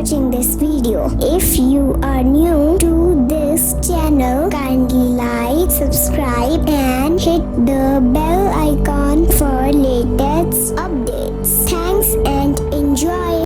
watching this video. If you are new to this channel, kindly like, subscribe and hit the bell icon for latest updates. Thanks and enjoy.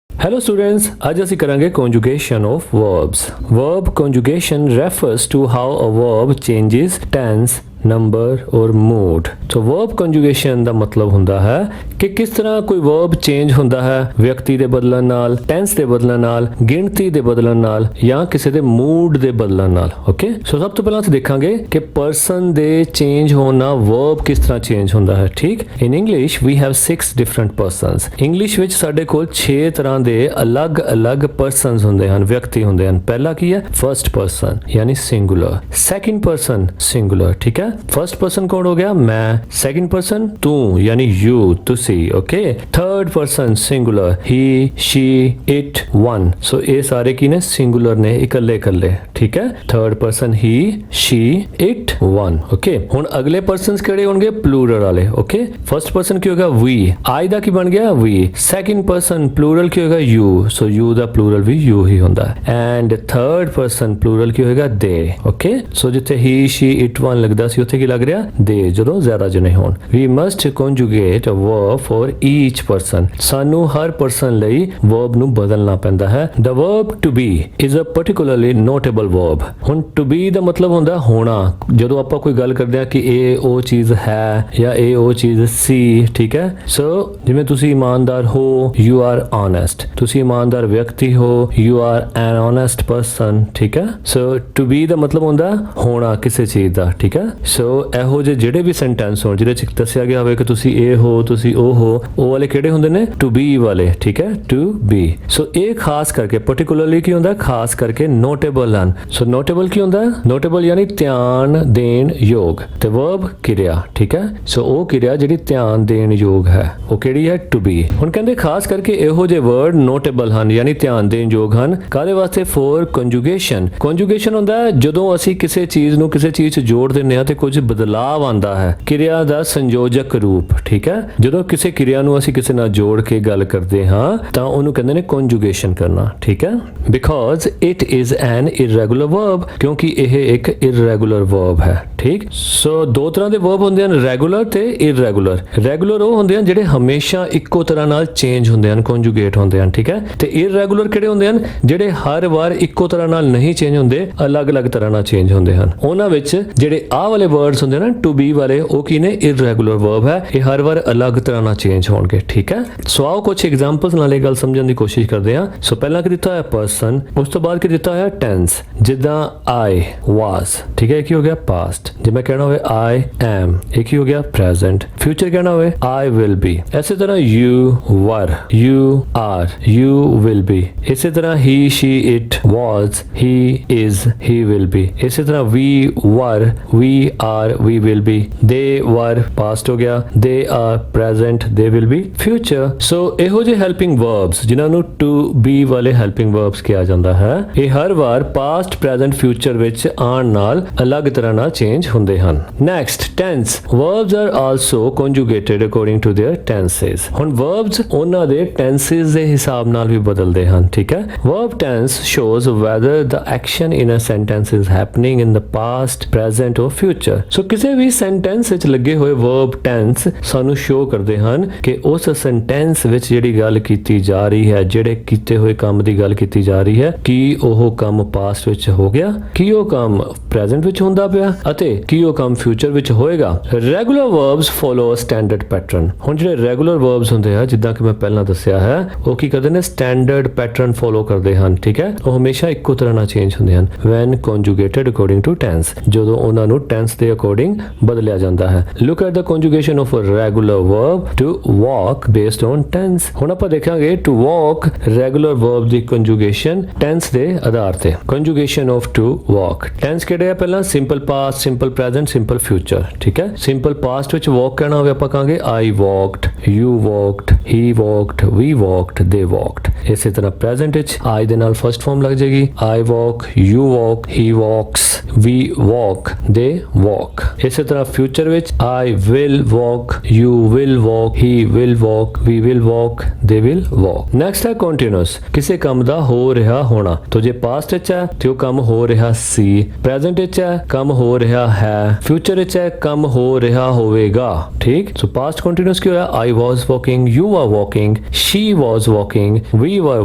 Hello students, ਅੱਜ ਅਸੀਂ ਕਰਾਂਗੇ conjugation of verbs. Verb conjugation refers to how a verb changes tense, number ਔਰ mood. ਸੋ verb ਕੰਜੂਗੇਸ਼ਨ ਦਾ ਮਤਲਬ ਹੁੰਦਾ ਹੈ ਕਿ ਕਿਸ ਤਰ੍ਹਾਂ ਕੋਈ ਵਰਬ ਚੇਂਜ ਹੁੰਦਾ ਹੈ ਵਿਅਕਤੀ ਦੇ ਬਦਲਣ ਨਾਲ, ਟੈਂਸ ਦੇ ਬਦਲਣ ਨਾਲ, ਗਿਣਤੀ ਦੇ ਬਦਲਣ ਨਾਲ ਜਾਂ ਕਿਸੇ ਦੇ ਮੂਡ ਦੇ ਬਦਲਣ ਨਾਲ। ਓਕੇ, ਸੋ ਸਭ ਤੋਂ ਪਹਿਲਾਂ ਅਸੀਂ ਦੇਖਾਂਗੇ ਕਿ ਪਰਸਨ ਦੇ ਚੇਂਜ ਹੋਣ ਨਾਲ ਵਰਬ ਕਿਸ ਤਰ੍ਹਾਂ ਚੇਂਜ ਹੁੰਦਾ ਹੈ। ਠੀਕ, in English we have 6 different persons. English ਵਿੱਚ ਸਾਡੇ ਕੋਲ 6 ਤਰ੍ਹਾਂ ਦੇ ਅਲੱਗ-ਅਲੱਗ ਪਰਸਨਸ ਹੁੰਦੇ ਹਨ, ਵਿਅਕਤੀ ਹੁੰਦੇ ਹਨ। ਪਹਿਲਾ ਕੀ ਹੈ? ਫਰਸਟ ਪਰਸਨ ਯਾਨੀ ਸਿੰਗੂਲਰ। Second person singular. ਠੀਕ ਹੈ, फर्स्ट पर्सन कौन हो गया? मैं। सेकंड पर्सन तू यानी यू, तुसी। Okay, third person singular he, she, it, one. So ये सारे की ने सिंगुलर ने, इकल्ले इकल्ले। ठीक है, third person he, she, it, one. Okay, हुन अगले पर्सनस किहड़े होणगे? प्लूरल वाले। ओके, फर्स्ट पर्सन की होगा वी, आई दा की बन गया वी। सेकंड पर्सन प्लूरल की होगा यू, सो यू दा प्लूरल भी यू ही होंदा है। एंड थर्ड पर्सन प्लूरल की होगा दे। ओके, सो जिथे ही, शी, इट, वन लगदा सी ਉੱਥੇ ਕੀ ਲੱਗ ਰਿਹਾ? ਦੇ, ਜਦੋਂ ਜ਼ਿਆਦਾ ਜਣੇ ਹੋਣ। We must conjugate a verb for each person. ਸਾਨੂੰ ਹਰ ਪਰਸਨ ਲਈ ਵਰਬ ਨੂੰ ਬਦਲਣਾ ਪੈਂਦਾ ਹੈ। The verb to be is a particularly notable verb. ਹੁਣ ਟੂ ਬੀ ਦਾ ਮਤਲਬ ਹੁੰਦਾ ਹੋਣਾ। ਜਦੋਂ ਆਪਾਂ ਕੋਈ ਗੱਲ ਕਰਦੇ ਹਾਂ ਕਿ ਇਹ ਉਹ ਚੀਜ਼ ਹੈ ਜਾਂ ਇਹ ਉਹ ਚੀਜ਼ ਸੀ। ਠੀਕ ਹੈ, ਸੋ ਜਿਵੇਂ ਤੁਸੀਂ ਇਮਾਨਦਾਰ ਹੋ, ਯੂ ਆਰ ਓਨੈਸਟ। ਤੁਸੀਂ ਇਮਾਨਦਾਰ ਵਿਅਕਤੀ ਹੋ, you are N honest person. ਠੀਕ ਹੈ, ਸੋ ਟੂ ਬੀ ਦਾ ਮਤਲਬ ਹੁੰਦਾ ਹੋਣਾ ਕਿਸੇ ਚੀਜ਼ ਦਾ। ਠੀਕ ਹੈ, ਸੋ ਇਹੋ ਜਿਹੇ ਜਿਹੜੇ ਵੀ ਸੈਂਟੈਂਸ ਹੋਣ ਜਿਹਦੇ ਚ ਦੱਸਿਆ ਗਿਆ ਹੋਵੇ ਕਿ ਤੁਸੀਂ ਇਹ ਹੋ, ਤੁਸੀਂ ਉਹ ਹੋ, ਉਹ ਵਾਲੇ ਕਿਹੜੇ ਹੁੰਦੇ ਨੇ? ਟੂ ਬੀ ਵਾਲੇ। ਠੀਕ ਹੈ, ਟੂ ਬੀ। ਸੋ ਇਹ ਖਾਸ ਕਰਕੇ ਪਾਰਟਿਕੂਲਰਲੀ ਕੀ ਹੁੰਦਾ? ਖਾਸ ਕਰਕੇ ਨੋਟੇਬਲ ਹਨ। ਸੋ ਨੋਟੇਬਲ ਕੀ ਹੁੰਦਾ? ਨੋਟੇਬਲ ਯਾਨੀ ਧਿਆਨ ਦੇਣ ਯੋਗ। ਤੇ ਵਰਬ ਕਿਰਿਆ। ਠੀਕ ਹੈ, ਸੋ ਉਹ ਕਿਰਿਆ ਜਿਹੜੀ ਧਿਆਨ ਦੇਣ ਯੋਗ ਹੈ ਉਹ ਕਿਹੜੀ ਹੈ? To be. ਹੁਣ ਕਹਿੰਦੇ ਖਾਸ ਕਰਕੇ ਇਹੋ ਜਿਹੇ ਵਰਡ ਨੋਟੇਬਲ ਹਨ ਯਾਨੀ ਧਿਆਨ ਦੇਣ ਯੋਗ ਹਨ। ਕਾਹਦੇ ਵਾਸਤੇ? ਫੋਰ ਕੰਜੂਗੇਸ਼ਨ। ਕੰਜੂਗੇਸ਼ਨ ਹੁੰਦਾ ਜਦੋਂ ਅਸੀਂ ਕਿਸੇ ਚੀਜ਼ ਨੂੰ ਕਿਸੇ ਚੀਜ਼ 'ਚ ਜੋੜ ਦਿੰਦੇ ਹਾਂ ਤੇ ਕੁਝ ਬਦਲਾਵ ਆਂਦਾ ਹੈ। ਕਿਰਿਆ ਦਾ ਸੰਯੋਜਕ ਰੂਪ। ਠੀਕ ਹੈ, ਜਦੋਂ ਕਿਸੇ ਕਿਰਿਆ ਨੂੰ ਅਸੀਂ ਕਿਸੇ ਨਾਲ ਜੋੜ ਕੇ ਗੱਲ ਕਰਦੇ ਹਾਂ ਤਾਂ ਉਹਨੂੰ ਕਹਿੰਦੇ ਨੇ ਕੰਜੂਗੇਸ਼ਨ ਕਰਨਾ। ਠੀਕ ਹੈ, because it is an irregular verb, ਕਿਉਂਕਿ ਇਹ ਇੱਕ ਇਰੈਗੂਲਰ ਵਰਬ ਹੈ। ਠੀਕ, ਸੋ ਦੋ ਤਰ੍ਹਾਂ ਦੇ ਵਰਬ ਹੁੰਦੇ ਹਨ, ਰੈਗੂਲਰ ਤੇ ਇਰੈਗੂਲਰ। ਰੈਗੂਲਰ ਉਹ ਹੁੰਦੇ ਹਨ ਜਿਹੜੇ ਹਮੇਸ਼ਾ ਇੱਕੋ ਤਰ੍ਹਾਂ ਨਾਲ ਚੇਂਜ ਹੁੰਦੇ ਹਨ, ਕੰਜੂਗੇਟ ਹੁੰਦੇ ਹਨ। ਠੀਕ ਹੈ, ਤੇ ਇਰੈਗੂਲਰ ਕਿਹੜੇ ਹੁੰਦੇ ਹਨ? ਜਿਹੜੇ ਹਰ ਵਾਰ ਇੱਕੋ ਤਰ੍ਹਾਂ ਨਾਲ ਨਹੀਂ ਚੇਂਜ ਹੁੰਦੇ, ਅਲੱਗ-ਅਲੱਗ ਤਰ੍ਹਾਂ ਨਾਲ ਚੇਂਜ ਹੁੰਦੇ ਹਨ। ਉਹਨਾਂ ਵਿੱਚ ਜਿਹੜੇ ਆਹ ਵਾਲੇ ਵਰਡਸ ਹੁੰਦੇ ਨਾ ਟੂ ਬੀ ਵਾਲੇ, ਉਹ ਕੀ ਨੇ? ਇਰੈਗੂਲਰ ਵਰਬ ਹੈ। ਇਹ ਹਰ ਵਾਰ ਅਲੱਗ ਤਰ੍ਹਾਂ ਨਾਲ ਚੇਂਜ ਹੋਣਗੇ। ਠੀਕ ਹੈ, ਸੋ ਆਓ ਕੁਝ ਐਗਜ਼ਾਮਪਲਸ ਨਾਲ ਇਹ ਗੱਲ ਸਮਝਣ ਦੀ ਕੋਸ਼ਿਸ਼ ਕਰਦੇ ਹਾਂ। ਸੋ ਪਹਿਲਾਂ ਕੀ ਦਿੱਤਾ ਹੋਇਆ? ਪਰਸਨ। ਉਸ ਤੋਂ ਬਾਅਦ ਕੀ ਦਿੱਤਾ ਹੋਇਆ? ਟੈਂਸ। ਜਿੱਦਾਂ ਆਈ ਵਾਸ। ਠੀਕ ਹੈ, ਇਹ ਕੀ ਹੋ ਗਿਆ? ਪਾਸਟ। ਜੇ ਮੈਂ ਕਹਿਣਾ ਹੋਵੇ ਆਈ ਐਮ, ਇਹ ਕੀ ਹੋ ਗਿਆ? ਪ੍ਰੈਜ਼ੈਂਟ। ਫਿਊਚਰ ਕਹਿਣਾ ਹੋਵੇ ਆਈ ਵਿਲ ਬੀ। ਇਸੇ ਤਰ੍ਹਾਂ you were, you are, you will be. ਇਸੇ ਤਰ੍ਹਾਂ he, she, it, was, he is, he will be. ਇਸੇ ਤਰ੍ਹਾਂ ਵੀ ਵਰ, we are, we will be, they were past ਹੋ ਗਿਆ, they are present, they will be future। so ਇਹੋ ਜਿਹੇ helping verbs ਜਿਨ੍ਹਾਂ ਨੂੰ to be ਵਾਲੇ helping verbs ਕਿਹਾ ਜਾਂਦਾ ਹੈ, ਇਹ ਹਰ ਵਾਰ past, present, future ਵਿੱਚ ਆਉਣ ਨਾਲ ਅਲੱਗ ਤਰ੍ਹਾਂ ਨਾਲ ਚੇਂਜ ਹੁੰਦੇ ਹਨ। next, tense। verbs are also conjugated according to their tenses। ਹੁਣ verbs ਉਹਨਾਂ ਦੇ tenses ਦੇ ਹਿਸਾਬ ਨਾਲ ਵੀ ਬਦਲਦੇ ਹਨ। ਠੀਕ ਹੈ, verb tense shows whether the action in a sentence is happening in the past, present or future। ਸੋ ਕਿਸੇ ਵੀ ਸੈਂਟੈਂਸ ਵਿੱਚ ਲੱਗੇ ਹੋਏ ਵਰਬ ਟੈਂਸ ਸਾਨੂੰ ਸ਼ੋ ਕਰਦੇ ਹਨ ਕਿ ਉਸ ਸੈਂਟੈਂਸ ਵਿੱਚ ਜਿਹੜੀ ਗੱਲ ਕੀਤੀ ਜਾ ਰਹੀ ਹੈ, ਜਿਹੜੇ ਕੀਤੇ ਹੋਏ ਕੰਮ ਦੀ ਗੱਲ ਕੀਤੀ ਜਾ ਰਹੀ ਹੈ, ਕੀ ਉਹ ਕੰਮ ਪਾਸਟ ਵਿੱਚ ਹੋ ਗਿਆ, ਕੀ ਉਹ ਕੰਮ ਪ੍ਰੈਜ਼ੈਂਟ ਵਿੱਚ ਹੁੰਦਾ ਪਿਆ ਅਤੇ ਕੀ ਉਹ ਕੰਮ ਫਿਊਚਰ ਵਿੱਚ ਹੋਏਗਾ। ਰੈਗੂਲਰ ਵਰਬਸ ਫੋਲੋ ਅ ਸਟੈਂਡਰਡ ਪੈਟਰਨ। ਹੁਣ ਜਿਹੜੇ ਰੈਗੂਲਰ ਵਰਬਸ ਹੁੰਦੇ ਆ, ਜਿੱਦਾਂ ਕਿ ਮੈਂ ਪਹਿਲਾਂ ਦੱਸਿਆ ਹੈ, ਉਹ ਕੀ ਕਰਦੇ ਨੇ? ਸਟੈਂਡਰਡ ਪੈਟਰਨ ਫੋਲੋ ਕਰਦੇ ਹਨ। ਠੀਕ ਹੈ, ਉਹ ਹਮੇਸ਼ਾ ਇੱਕੋ ਤਰ੍ਹਾਂ ਨਾਲ ਚੇਂਜ ਹੁੰਦੇ ਹਨ when conjugated according to tense, ਜਦੋਂ ਉਹਨਾਂ ਨੂੰ ਟੈਂਸ ਦੇ ਅਕੋਰਡਿੰਗ ਬਦਲਿਆ ਜਾਂਦਾ ਹੈ। Look at the conjugation of a regular verb to walk based on tense. ਹੁਣ ਆਪਾਂ ਦੇਖਾਂਗੇ ਟੂ ਵਾਕ ਰੈਗੂਲਰ ਵਰਬ ਦੀ ਕੰਜੂਗੇਸ਼ਨ ਟੈਂਸ ਦੇ ਆਧਾਰ ਤੇ। Conjugation of to walk. Tense ਕਿਹੜੇ ਆ? ਪਹਿਲਾਂ simple past, simple simple present, simple future, ਠੀਕ ਹੈ। ਸਿੰਪਲ ਪਾਸਟ ਵਿੱਚ ਵਾਕ ਕਹਿਣਾ ਹੋਵੇ ਆਪਾਂ ਕਹਾਂਗੇ I walked, you walked, he walked, we walked, they walked। ਇਸੇ ਤਰ੍ਹਾਂ ਪ੍ਰੈਜ਼ੈਂਟ ਵਿੱਚ I ਦੇ ਨਾਲ ਫਰਸਟ ਫਾਰਮ ਲੱਗ ਜਾਏਗੀ I walk, you walk, he walks, we walk, they walk। ਇਸੇ ਤਰ੍ਹਾਂ ਫਿਊਚਰ ਵਿੱਚ I will walk, you will walk, he will walk, we will walk, they will walk। Next ਹੈ continuous, ਕਿਸੇ ਕੰਮ ਦਾ ਹੋ ਰਿਹਾ ਹੋਣਾ। ਤੋ ਜੇ ਪਾਸਟ ਵਿੱਚ ਹੈ ਤੇ ਉਹ ਕੰਮ ਹੋ ਰਿਹਾ ਸੀ, ਪ੍ਰੈਜ਼ੈਂਟ ਵਿੱਚ ਹੈ ਕੰਮ ਹੋ ਰਿਹਾ ਹੈ, ਫਿਊਚਰ ਵਿੱਚ ਹੈ ਕੰਮ ਹੋ ਰਿਹਾ ਹੋਵੇਗਾ, ਠੀਕ। ਸੋ ਪਾਸਟ ਕੰਟੀਨਿਊਸ ਕੀ ਹੋਇਆ I was walking, you were walking, she was walking, we were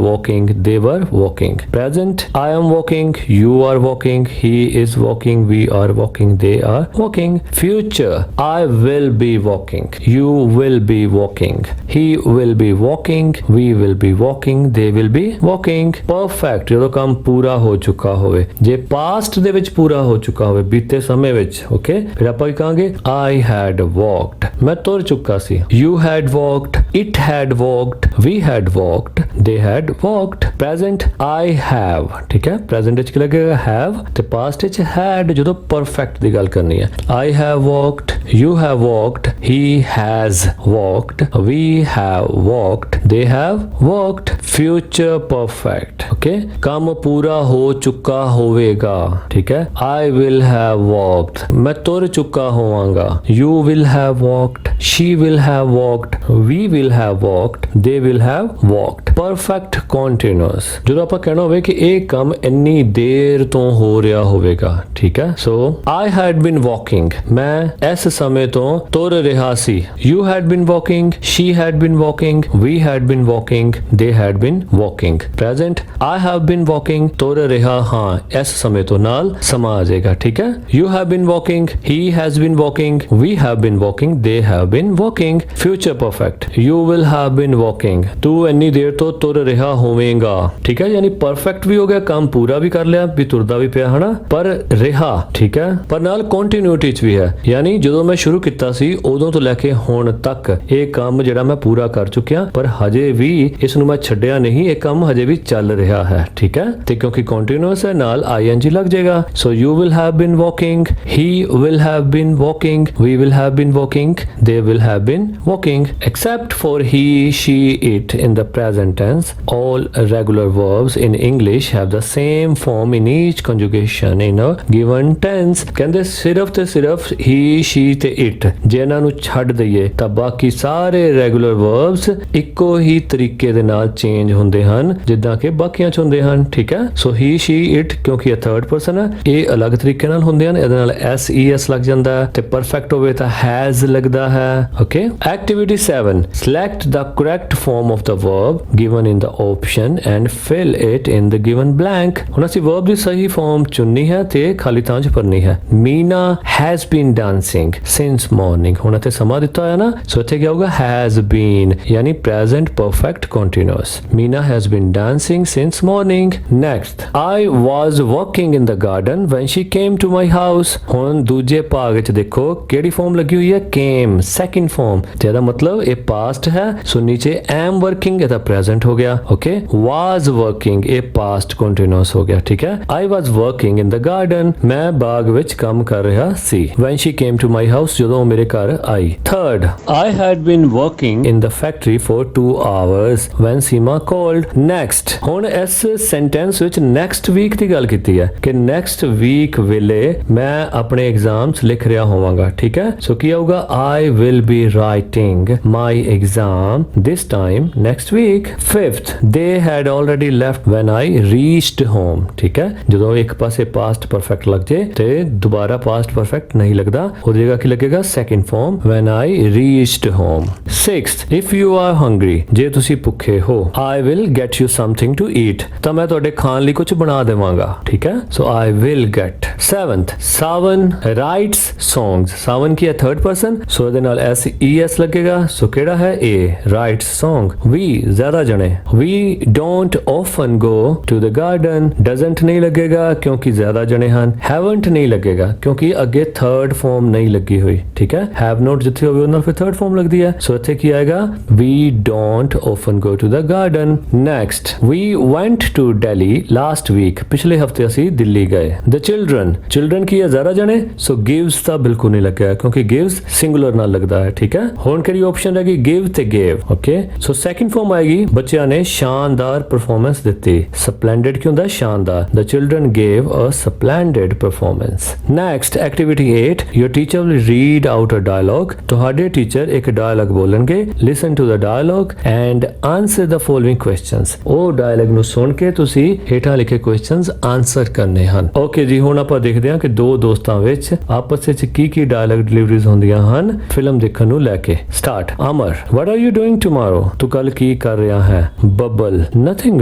walking, they were walking। present I am walking, you are walking, he is walking, we are walking, they are walking। future I will be walking, you will be walking, he will be walking, we will be walking, they will be walking। perfect ਜਦੋਂ ਕੰਮ ਪੂਰਾ ਹੋ ਚੁੱਕਾ ਹੋਵੇ। ਜੇ past ਦੇ ਵਿੱਚ ਪੂਰਾ ਹੋ ਚੁੱਕਾ ਹੋਵੇ ਬੀਤੇ ਸਮੇਂ ਵਿੱਚ, ਓਕੇ, ਫਿਰ ਆਪਾਂ ਕੀ ਕਹਾਂਗੇ I had walked, ਮੈਂ ਤੁਰ ਚੁੱਕਾ ਸੀ। you had walked, it had walked, we had walked, they had walked। present I have, ਠੀਕ ਹੈ। present ਵਿੱਚ ਕੀ ਲੱਗੇਗਾ have, ਤੇ past ਵਿੱਚ had ਜਦੋਂ perfect ਦੀ ਗੱਲ ਕਰਨੀ ਹੈ। I have walked, you have walked, he has walked, we have walked, they have walked। future perfect, okay, ਕੰਮ ਪੂਰਾ ਹੋ ਚੁੱਕਾ ਹੋਵੇਗਾ, ਠੀਕ ਹੈ। I will have walked, ਮੈਂ ਤੁਰ ਚੁੱਕਾ ਹੋਵਾਂਗਾ। you will have walked, she will have walked, we will have walked, they will have walked। perfect continuous ਜਦੋਂ ਆਪਾਂ ਕਹਿਣਾ ਹੋਵੇ ਕਿ ਇਹ ਕੰਮ ਇੰਨੀ ਦੇਰ ਤੋਂ ਹੋ ਰਿਹਾ ਹੋਵੇਗਾ, ਠੀਕ ਹੈ। ਸੋ I had been walking, ਮੈਂ ਇਸ ਸਮੇਂ ਤੋਂ ਤੁਰ ਰਿਹਾ ਸੀ। you had been walking, she had been walking, we had been walking, they had been walking। present I have been walking, ਤੁਰ ਰਿਹਾ ਹਾਂ, ਇਸ ਸਮੇਂ ਤੋਂ ਨਾਲ ਸਮਾਂ ਆ ਜਾਏਗਾ, ਠੀਕ ਹੈ। you have been walking, he has been walking, we have been walking, they have been walking। future perfect you will have been walking, ਤੂੰ ਇੰਨੀ ਦੇਰ ਤੋਂ ਤੁਰ ਰਿਹਾ ਹੋਵੇਂਗਾ, ਠੀਕ ਹੈ। ਯਾਨੀ ਪਰਫੈਕਟ ਵੀ ਹੋ ਗਿਆ, ਕੰਮ ਪੂਰਾ ਵੀ ਕਰ ਲਿਆ, ਵੀ ਤੁਰਦਾ ਵੀ ਪਿਆ ਹਨਾ, ਪਰ ਰਿਹਾ, ਠੀਕ ਹੈ। ਪਰ ਨਾਲ ਕੰਟੀਨਿਊਟੀ ਚ ਵੀ ਹੈ, ਯਾਨੀ ਜਦੋਂ ਮੈਂ ਸ਼ੁਰੂ ਕੀਤਾ ਸੀ ਉਦੋਂ ਤੋਂ ਲੈ ਕੇ ਹੁਣ ਤੱਕ ਇਹ ਕੰਮ ਜਿਹੜਾ ਮੈਂ ਪੂਰਾ ਕਰ ਚੁੱਕਿਆ, ਪਰ ਹਜੇ ਵੀ ਇਸ ਨੂੰ ਮੈਂ ਛੱਡਿਆ ਨਹੀਂ, ਇਹ ਕੰਮ ਹਜੇ ਵੀ ਚੱਲ ਰਿਹਾ ਹੈ, ਠੀਕ ਹੈ। ਤੇ ਕਿਉਂਕਿ ਕੰਟੀਨਿਊਸ ਹੈ ਨਾਲ ing ਲੱਗ ਜਾਏਗਾ। ਸੋ you will have been walking, he will have been walking, we will have been walking, they will have been walking। except for he, she, it in the present tense, all regular verbs in English have the same form in each conjugation in a given tense। ਕਹਿੰਦੇ ਸਿਰਫ ਤੇ ਸਿਰਫ he, she ਤੇ it ਜੇ ਇਹਨਾਂ ਨੂੰ ਛੱਡ ਦਈਏ ਤਾਂ ਬਾਕੀ ਸਾਰੇ ਰੈਗੂਲਰ ਵਰਬਸ ਇੱਕੋ ਹੀ ਤਰੀਕੇ ਦੇ ਨਾਲ ਚੇਂਜ ਹੁੰਦੇ ਹਨ ਜਿੱਦਾਂ ਕਿ ਬਾਕੀਆਂ ਚ ਹੁੰਦੇ ਹਨ, ਠੀਕ ਹੈ। ਸੋ he, she, it ਕਿਉਂਕਿ ਇਹ ਥਰਡ ਪਰਸਨ ਹੈ, ਇਹ ਅਲੱਗ ਤਰੀਕੇ ਨਾਲ ਹੁੰਦੇ ਹਨ, ਇਹਦੇ ਨਾਲ s ਲੱਗ ਜਾਂਦਾ ਹੈ, ਤੇ ਪਰਫੈਕਟ ਹੋਵੇ ਤਾਂ has ਲੱਗਦਾ ਹੈ, okay. Activity 7 select the correct form of the verb given in the option and fill it in the given blank। ਹੁਣ ਅਸੀਂ verb ਦੀ ਸਹੀ ਫਾਰਮ ਚੁਣਨੀ ਹੈ ਤੇ ਖਾਲੀ ਥਾਂ 'ਚ ਭਰਨੀ ਹੈ। Meena has been dancing since morning, ਹੁਣ ਇੱਥੇ ਸਮਾਂ ਦਿੱਤਾ ਹੋਇਆ ਨਾ, ਸੋ ਇੱਥੇ ਕੀ ਹੋਊਗਾ has been, ਯਾਨੀ present perfect continuous। Meena has been dancing since morning। Next I was walking in the garden when she came to my house। ਹੁਣ ਦੂਜੇ ਭਾਗ ਵਿੱਚ ਦੇਖੋ ਕਿਹੜੀ ਫਾਰਮ ਲੱਗੀ ਹੋਈ ਹੈ, came, second form, ਤੇ ਇਹਦਾ ਮਤਲਬ ਇਹ past ਹੈ, ਸੋ ਨੀਚੇ am working ਇਹਦਾ present ਹੋ ਗਿਆ, ਓਕੇ। was working ਇਹ past continuous ਹੋ ਗਿਆ, ਠੀਕ ਹੈ। I was working in the garden, ਮੈਂ ਬਾਗ ਵਿੱਚ ਕੰਮ ਕਰ ਰਿਹਾ ਸੀ। when she came to my house ਜਦੋਂ ਉਹ ਮੇਰੇ ਘਰ ਆਈ। Third I had been working in the factory for 2 hours when Seema called। Next ਹੁਣ ਇਸ sentence ਵਿੱਚ next week ਦੀ ਗੱਲ ਕੀਤੀ ਹੈ ਕਿ next week ਵੇਲੇ ਮੈਂ ਆਪਣੇ ਐਗਜ਼ਾਮਸ ਲਿਖ ਰਿਹਾ ਹੋਵਾਂਗਾ, ਠੀਕ ਹੈ। ਸੋ ਕੀ ਆਊਗਾ I will be writing my exam this time next week। Fifth they had already left when I reached home, ਠੀਕ ਹੈ। ਜਦੋਂ ਇੱਕ ਪਾਸੇ past perfect ਲੱਗ ਜੇ ਤੇ ਦੁਬਾਰਾ past perfect ਨਹੀਂ ਲੱਗਦਾ, ਉਹਦੀ ਜਗ੍ਹਾ ਕੀ ਲੱਗੇਗਾ second form when I reached home। Sixth if you are hungry, ਜੇ ਤੁਸੀਂ ਭੁੱਖੇ ਹੋ I will get you something to eat, ਤਾਂ ਮੈਂ ਤੁਹਾਡੇ ਖਾਣ ਲਈ ਕੁਝ ਬਣਾ ਦੇਵਾਂਗਾ, ਠੀਕ ਹੈ। ਸੋ I will get। Seventh Savan writes songs, Savan ਕੀ ਹੈ third person, ਸੋ ਇਹਦੇ ਨਾਲ s ਲੱਗੇਗਾ, ਸੋ ਕਿਹੜਾ ਹੈ A, writes song। We ਜ਼ਿਆਦਾ जने। We don't often go to the garden, doesn't नहीं लगेगा क्योंकि ज्यादा जने हैं। haven't नहीं लगेगा क्योंकि अगे थर्ड फॉर्म नहीं लगी हुई, ठीक है। have not जिथे होवे उन्हां फिर थर्ड फॉर्म लगदी है, सो इत्थे की आएगा we don't often go to the garden। next we went to Delhi last week, पिछले हफ्ते ਅਸੀਂ ਦਿੱਲੀ गए। the children की है ज्यादा जने, सो gives ਤਾਂ ਬਿਲਕੁਲ ਨਹੀਂ ਲੱਗਿਆ क्योंकि gives ਸਿੰਗੂਲਰ ਨਾਲ ਲੱਗਦਾ ਹੈ, ਠੀਕ ਹੈ। ਹੁਣ ਕਿਹੜੀ ਆਪਸ਼ਨ ਹੈਗੀ, give ਤੇ gave, ਓਕੇ। ਸੋ ਸੈਕਿੰਡ ਫਾਰਮ ਆਏਗੀ ਬੱਚਿਆਂ ਨੇ ਸ਼ਾਨਦਾਰ ਪਰਫਾਰਮੈਂਸ ਦਿੱਤੀ। ਸਪਲੈਂਡਡ ਕੀ ਹੁੰਦਾ, ਸ਼ਾਨਦਾਰ। the children gave a splendid performance। next activity 8, your teacher will read out a dialogue। ਤੁਹਾਡੇ ਟੀਚਰ ਇੱਕ dialogue ਬੋਲਣਗੇ। listen to the dialogue and answer the following questions। ਉਹ ਡਾਇਲੌਗ ਨੂੰ ਸੁਣ ਕੇ ਤੁਸੀਂ ਹੇਠਾਂ ਲਿਖੇ ਕੁਐਸਚਨਸ ਆਨਸਰ ਕਰਨੇ ਹਨ। ਓਕੇ ਜੀ, ਹੁਣ ਆਪਾਂ ਦੇਖਦੇ ਹਾਂ ਕਿ ਦੋ ਦੋਸਤਾਂ ਵਿੱਚ ਆਪਸ ਵਿੱਚ ਕੀ ਡਾਇਲੌਗ ਡਿਲੀਵਰੀਜ਼ ਹੁੰਦੀਆਂ ਹਨ ਫਿਲਮ ਦੇਖਣ ਨੂੰ ਲੈ ਕੇ। Start. Amar, what are you doing tomorrow? ਤੂੰ ਕੱਲ ਕੀ ਕਰ ਰਿਹਾ ਹੈ? ਬੱਬਲ, nothing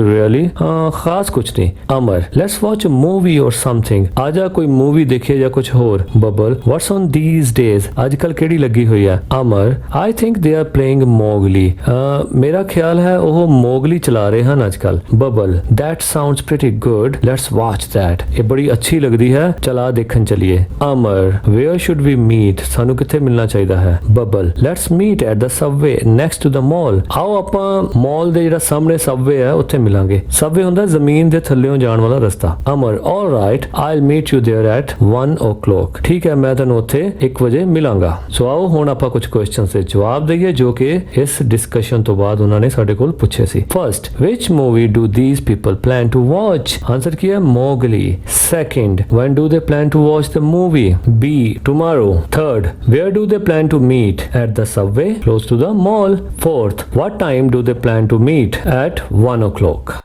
really, ਖਾਸ ਕੁਝ ਨਹੀਂ। ਅਮਰ, let's watch a movie or something। ਆਜਾ ਕੋਈ ਮੂਵੀ ਦੇਖੀਏ ਜਾਂ ਕੁਝ ਹੋਰ। Babbal, what's on these days? ਅੱਜ ਕੱਲ ਕਿਹੜੀ ਲੱਗੀ ਹੋਈ ਹੈ? ਅਮਰ, I think they are playing Mowgli। ਮੇਰਾ ਖਿਆਲ ਹੈ ਉਹ ਮੋਗਲੀ ਚਲਾ ਰਹੇ ਹਨ ਅੱਜ ਕੱਲ। Babbal, that sounds pretty good, let's watch that। ਇਹ ਬੜੀ ਅੱਛੀ ਲੱਗਦੀ ਹੈ, ਚਲਾ ਦੇਖਣ ਚਲੀਏ। ਅਮਰ, where should we meet? ਸਾਨੂੰ ਕਿੱਥੇ ਮਿਲਣਾ ਚਾਹੀਦਾ ਹੈ? Babbal, let's meet at the subway next to the mall। ਆਓ ਆਪਾਂ ਮਾਲ ਦੇ ਜਿਹੜਾ ਸਾਹਮਣੇ ਸਬਵੇ ਹੈ ਉੱਥੇ ਮਿਲਾਂਗੇ। ਸਬਵੇ ਹੁੰਦਾ ਜ਼ਮੀਨ ਦੇ ਥੱਲੇੋਂ ਜਾਣ ਵਾਲਾ ਰਸਤਾ। ਅਮਰ, all right, I'll meet you there at 1 o'clock। ਠੀਕ ਹੈ, ਮੈਂ ਤੁਹਾਨੂੰ ਉੱਥੇ 1 ਵਜੇ ਮਿਲਾਂਗਾ। ਸੋ ਆਓ ਹੁਣ ਆਪਾਂ ਕੁਝ ਕੁਐਸਚਨਸ ਦੇ ਜਵਾਬ ਦਈਏ ਜੋ ਕਿ ਇਸ ਡਿਸਕਸ਼ਨ ਤੋਂ ਬਾਅਦ ਉਹਨਾਂ ਨੇ ਸਾਡੇ ਕੋਲ ਪੁੱਛੇ ਸੀ। First, which movie do these people plan to watch? Answer ਕੀ ਹੈ? Mowgli। Second, when do they plan to watch the movie? B, tomorrow। Third, where do they plan to meet? At the subway close to the mall। Fourth, what time do they plan to meet? At 1 o'clock।